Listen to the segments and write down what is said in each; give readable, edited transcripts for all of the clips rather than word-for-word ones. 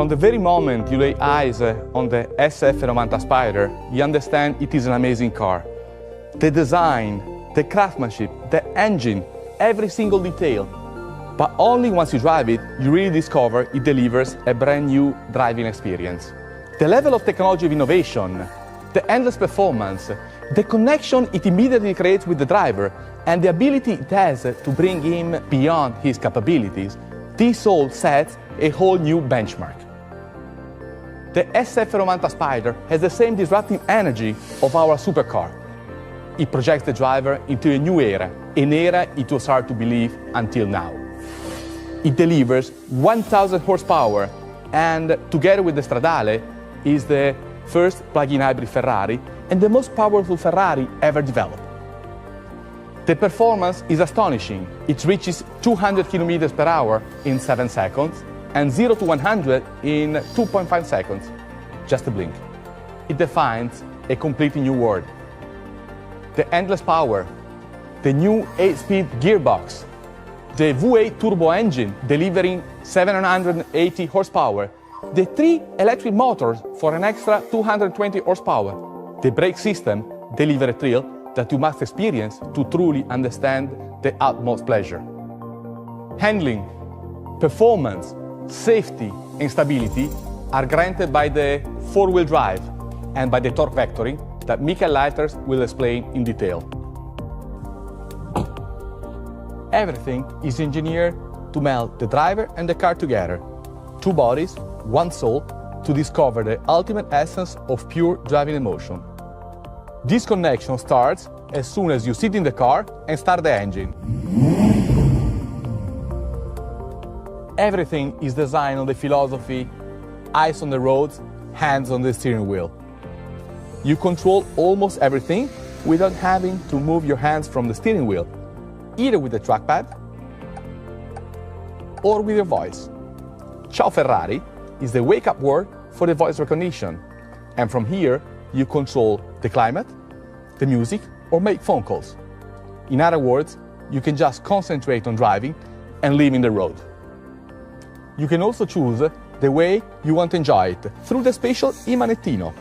From the very moment you lay eyes on the SF90 Spider, you understand it is an amazing car. The design, the craftsmanship, the engine, every single detail. But only once you drive it, you really discover it delivers a brand new driving experience. The level of technology of innovation, the endless performance, the connection it immediately creates with the driver, and the ability it has to bring him beyond his capabilities, this all sets a whole new benchmark. The SF90 Spider has the same disruptive energy of our supercar. It projects the driver into a new era, an era it was hard to believe until now. It delivers 1,000 horsepower and, together with the Stradale, is the first plug-in hybrid Ferrari and the most powerful Ferrari ever developed. The performance is astonishing. It reaches 200 km per hour in 7 seconds and 0 to 100 in 2.5 seconds, just a blink. It defines a completely new world. The endless power, the new 8-speed gearbox, the V8 turbo engine delivering 780 horsepower, the 3 electric motors for an extra 220 horsepower. The brake system delivers a thrill that you must experience to truly understand the utmost pleasure. Handling, performance, safety and stability are granted by the 4-wheel drive and by the torque vectoring that Michael Litres will explain in detail. Everything is engineered to meld the driver and the car together. 2 bodies, 1 soul, to discover the ultimate essence of pure driving emotion. This connection starts as soon as you sit in the car and start the engine. Everything is designed on the philosophy, eyes on the roads, hands on the steering wheel. You control almost everything without having to move your hands from the steering wheel, either with the trackpad or with your voice. Ciao Ferrari is the wake-up word for the voice recognition, and from here you control the climate, the music, or make phone calls. In other words, you can just concentrate on driving and leaving the road. You can also choose the way you want to enjoy it through the spatial e-manettino.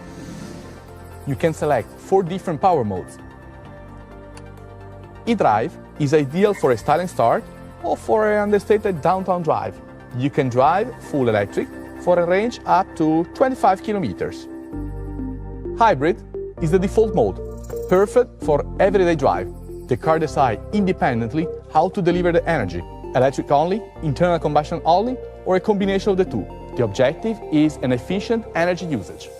You can select 4 different power modes. E-Drive is ideal for a styling start or for an understated downtown drive. You can drive full electric for a range up to 25 kilometers. Hybrid is the default mode, perfect for everyday drive. The car decides independently how to deliver the energy, electric only, internal combustion only, or a combination of the two. The objective is an efficient energy usage.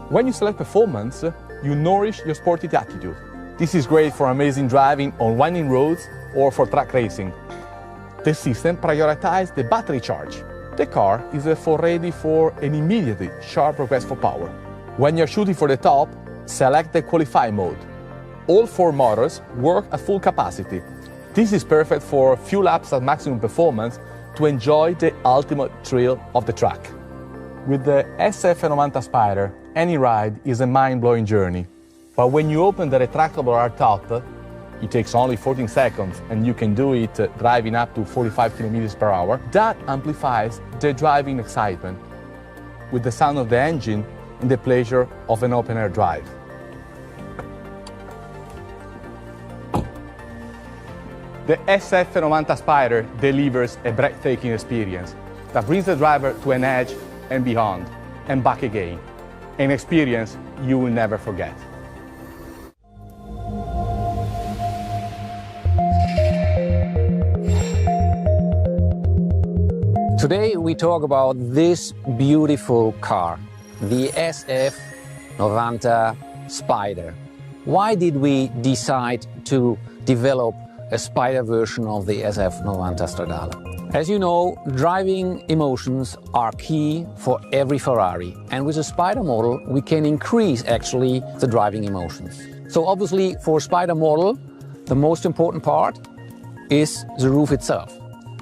When you select performance, you nourish your sporty attitude. This is great for amazing driving on winding roads or for track racing. The system prioritizes the battery charge. The car is therefore ready for an immediately sharp request for power. When you're shooting for the top, select the qualify mode. All 4 motors work at full capacity. This is perfect for few laps at maximum performance to enjoy the ultimate thrill of the track. With the SF90 Spider, any ride is a mind-blowing journey. But when you open the retractable hardtop, it takes only 14 seconds and you can do it driving up to 45 km per hour. That amplifies the driving excitement with the sound of the engine and the pleasure of an open-air drive. The SF90 Spider delivers a breathtaking experience that brings the driver to an edge and beyond, and back again. An experience you will never forget. Today we talk about this beautiful car, the SF90 Spider. Why did we decide to develop a Spider version of the SF90 Stradale? As you know, driving emotions are key for every Ferrari, and with a Spider model we can increase actually the driving emotions. So obviously for a Spider model the most important part is the roof itself.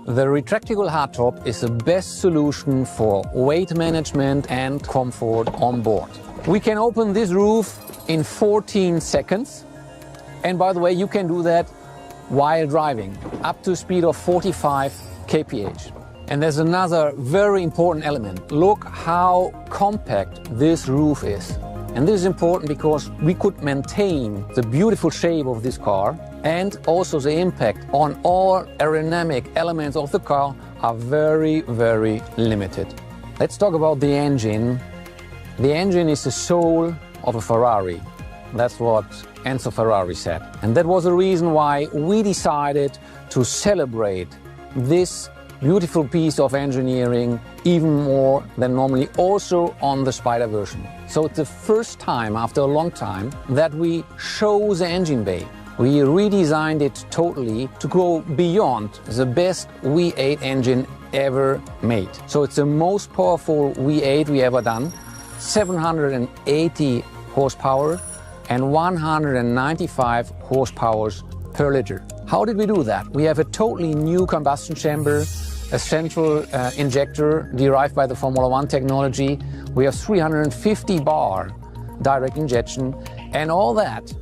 The retractable hardtop is the best solution for weight management and comfort on board. We can open this roof in 14 seconds, and by the way you can do that while driving up to a speed of 45 kph. And there's another very important element. Look how compact this roof is. And this is important because we could maintain the beautiful shape of this car, and also the impact on all aerodynamic elements of the car are very, very limited. Let's talk about the engine. The engine is the soul of a Ferrari. That's what Enzo Ferrari said. And that was the reason why we decided to celebrate this beautiful piece of engineering even more than normally, also on the Spider version. So it's the first time after a long time that we show the engine bay. We redesigned it totally to go beyond the best V8 engine ever made. So it's the most powerful V8 we ever done, 780 horsepower and 195 horsepower per liter. How did we do that? We have a totally new combustion chamber, a central injector derived by the Formula One technology. We have 350 bar direct injection, and all that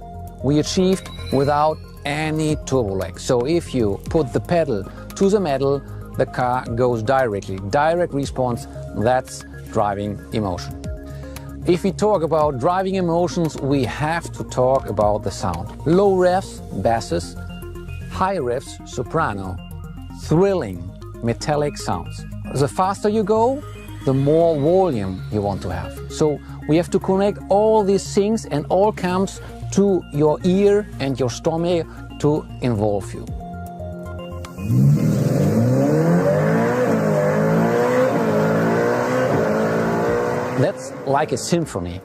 we achieved without any turbo lag. So if you put the pedal to the metal, the car goes directly. Direct response, that's driving emotion. If we talk about driving emotions, we have to talk about the sound. Low revs, basses, high revs, soprano, thrilling, metallic sounds. The faster you go, the more volume you want to have. So we have to connect all these things, and all comes to your ear and your stomach to involve you. That's like a symphony.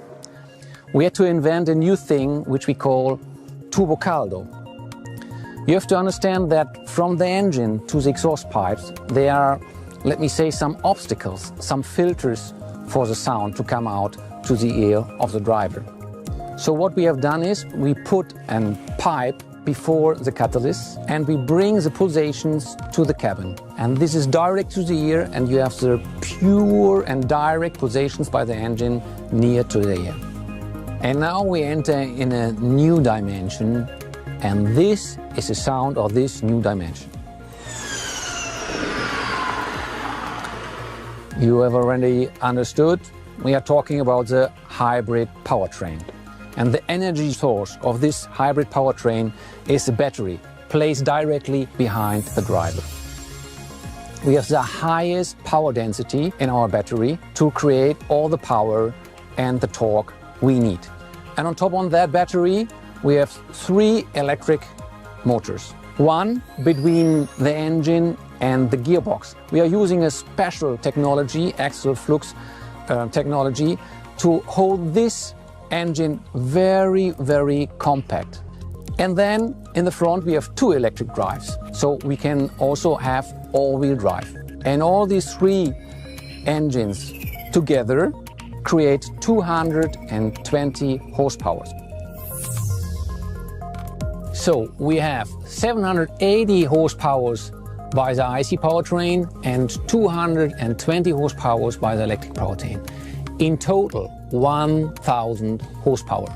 We had to invent a new thing which we call turbo caldo. You have to understand that from the engine to the exhaust pipes, there are, let me say, some obstacles, some filters for the sound to come out to the ear of the driver. So what we have done is we put a pipe before the catalyst and we bring the pulsations to the cabin. And this is direct to the ear, and you have the pure and direct pulsations by the engine near to the ear. And now we enter in a new dimension, and this is the sound of this new dimension. You have already understood, we are talking about the hybrid powertrain. And the energy source of this hybrid powertrain is a battery placed directly behind the driver. We have the highest power density in our battery to create all the power and the torque we need. And on top of that battery, we have 3 electric motors. One between the engine and the gearbox. We are using a special technology, axial flux technology, to hold this engine very, very compact. And then in the front we have 2 electric drives, so we can also have all-wheel drive. And all these 3 engines together create 220 horsepower. So we have 780 horsepower by the IC powertrain and 220 horsepower by the electric powertrain. In total, 1000 horsepower.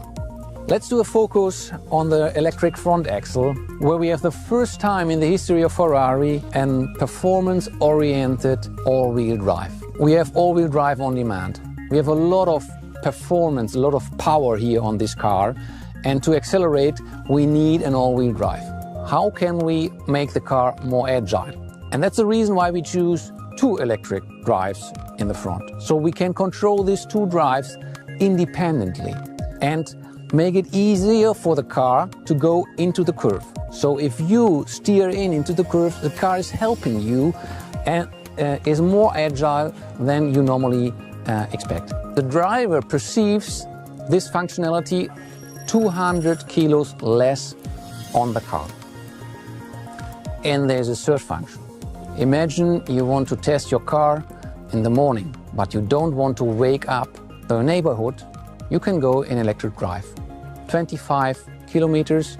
Let's do a focus on the electric front axle, where we have the first time in the history of Ferrari a performance-oriented all-wheel drive. We have all-wheel drive on demand. We have a lot of performance, a lot of power here on this car, and to accelerate we need an all-wheel drive. How can we make the car more agile? And that's the reason why we choose 2 electric drives in the front. So we can control these 2 drives independently and make it easier for the car to go into the curve. So if you steer into the curve, the car is helping you and is more agile than you normally expect. The driver perceives this functionality 200 kilos less on the car. And there's a third function. Imagine you want to test your car in the morning, but you don't want to wake up the neighborhood. You can go in electric drive, 25 kilometers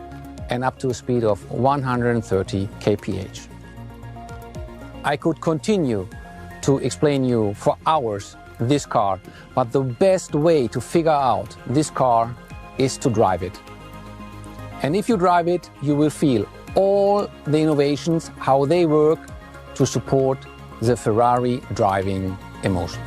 and up to a speed of 130 kph. I could continue to explain you for hours this car, but the best way to figure out this car is to drive it. And if you drive it, you will feel all the innovations, how they work to support the Ferrari driving emotions.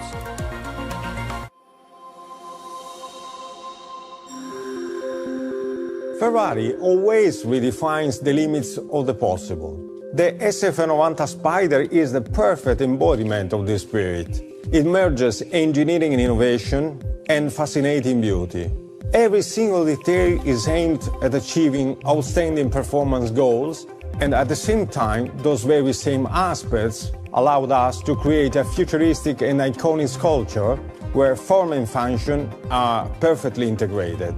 Ferrari always redefines the limits of the possible. The SF90 Spider is the perfect embodiment of this spirit. It merges engineering and innovation and fascinating beauty. Every single detail is aimed at achieving outstanding performance goals, and at the same time, those very same aspects allowed us to create a futuristic and iconic sculpture where form and function are perfectly integrated.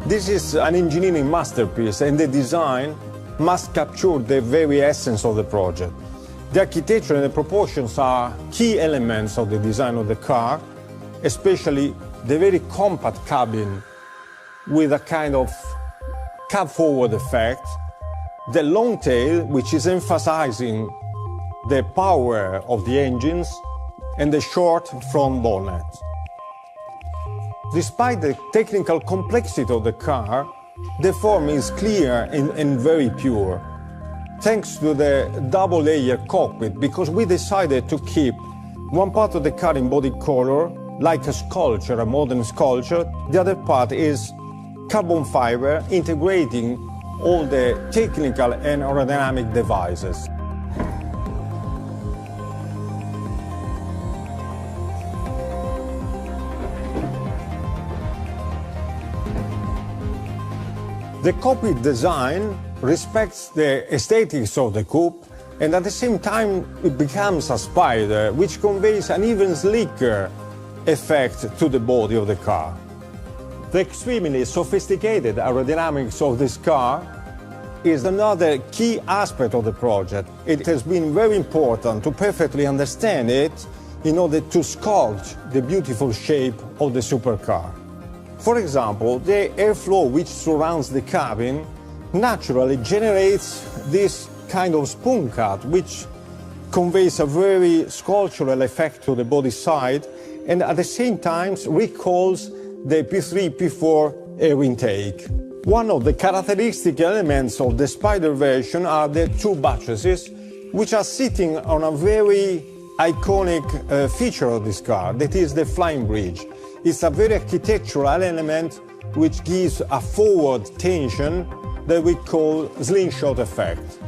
This is an engineering masterpiece, and the design must capture the very essence of the project. The architecture and the proportions are key elements of the design of the car, especially the very compact cabin with a kind of cab-forward effect, the long tail, which is emphasizing the power of the engines, and the short front bonnet. Despite the technical complexity of the car, the form is clear and very pure, thanks to the double-layer cockpit, because we decided to keep one part of the car in body color, like a sculpture, a modern sculpture. The other part is carbon fiber, integrating all the technical and aerodynamic devices. The cockpit design respects the aesthetics of the coupe, and at the same time it becomes a spider, which conveys an even slicker effect to the body of the car. The extremely sophisticated aerodynamics of this car is another key aspect of the project. It has been very important to perfectly understand it in order to sculpt the beautiful shape of the supercar. For example, the airflow which surrounds the cabin naturally generates this kind of spoon cut, which conveys a very sculptural effect to the body side, and at the same time recalls the P3, P4 air intake. One of the characteristic elements of the Spider version are the two buttresses, which are sitting on a very iconic feature of this car, that is the flying bridge. It's a very architectural element which gives a forward tension that we call slingshot effect.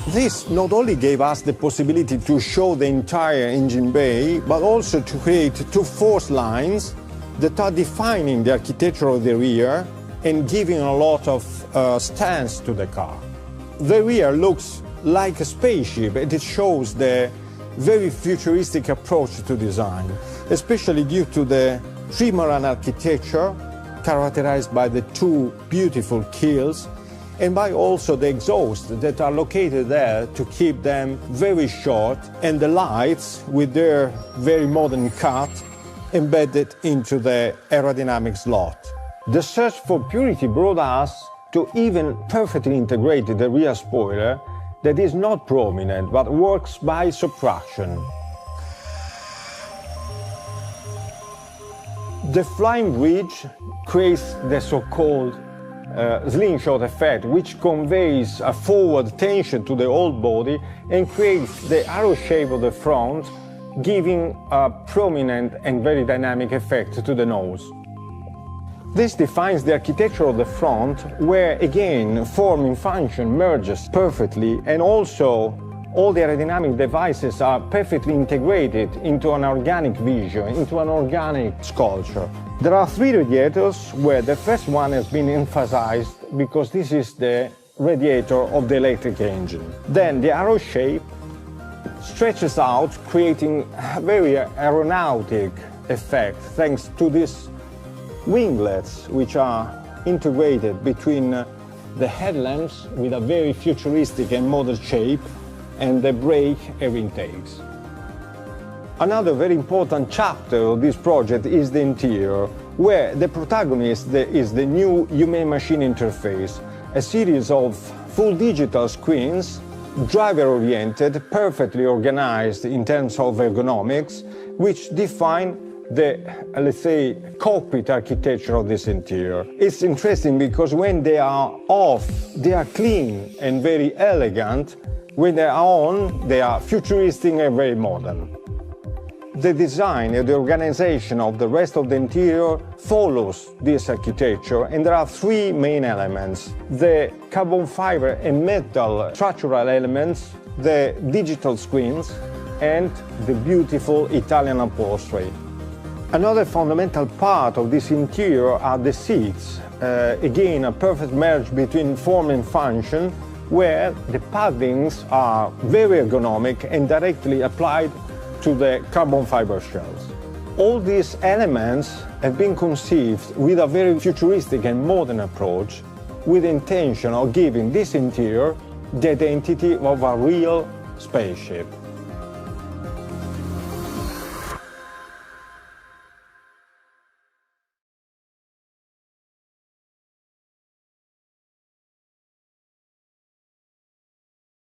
This not only gave us the possibility to show the entire engine bay, but also to create two force lines that are defining the architecture of the rear and giving a lot of stance to the car. The rear looks like a spaceship, and it shows the very futuristic approach to design, especially due to the trimaran architecture characterized by the two beautiful keels and by also the exhausts that are located there to keep them very short, and the lights with their very modern cut embedded into the aerodynamic slot. The search for purity brought us to even perfectly integrate the rear spoiler that is not prominent but works by subtraction. The flying bridge creates the so-called slingshot effect, which conveys a forward tension to the whole body and creates the arrow shape of the front, giving a prominent and very dynamic effect to the nose. This defines the architecture of the front, where again form and function merges perfectly, and also all the aerodynamic devices are perfectly integrated into an organic vision, into an organic sculpture. There are three radiators, where the first one has been emphasized because this is the radiator of the electric engine. Then the arrow shape stretches out, creating a very aeronautic effect thanks to these winglets, which are integrated between the headlamps with a very futuristic and modern shape and the brake air intakes. Another very important chapter of this project is the interior, where the protagonist is the new human-machine interface. a series of full digital screens, driver-oriented, perfectly organized in terms of ergonomics, which define the, let's say, cockpit architecture of this interior. It's interesting because when they are off, they are clean and very elegant. When they are on, they are futuristic and very modern. The design and the organization of the rest of the interior follows this architecture, and there are three main elements: the carbon fiber and metal structural elements, the digital screens, and the beautiful Italian upholstery. Another fundamental part of this interior are the seats. Again, a perfect marriage between form and function, where the paddings are very ergonomic and directly applied to the carbon fiber shells. All these elements have been conceived with a very futuristic and modern approach, with the intention of giving this interior the identity of a real spaceship.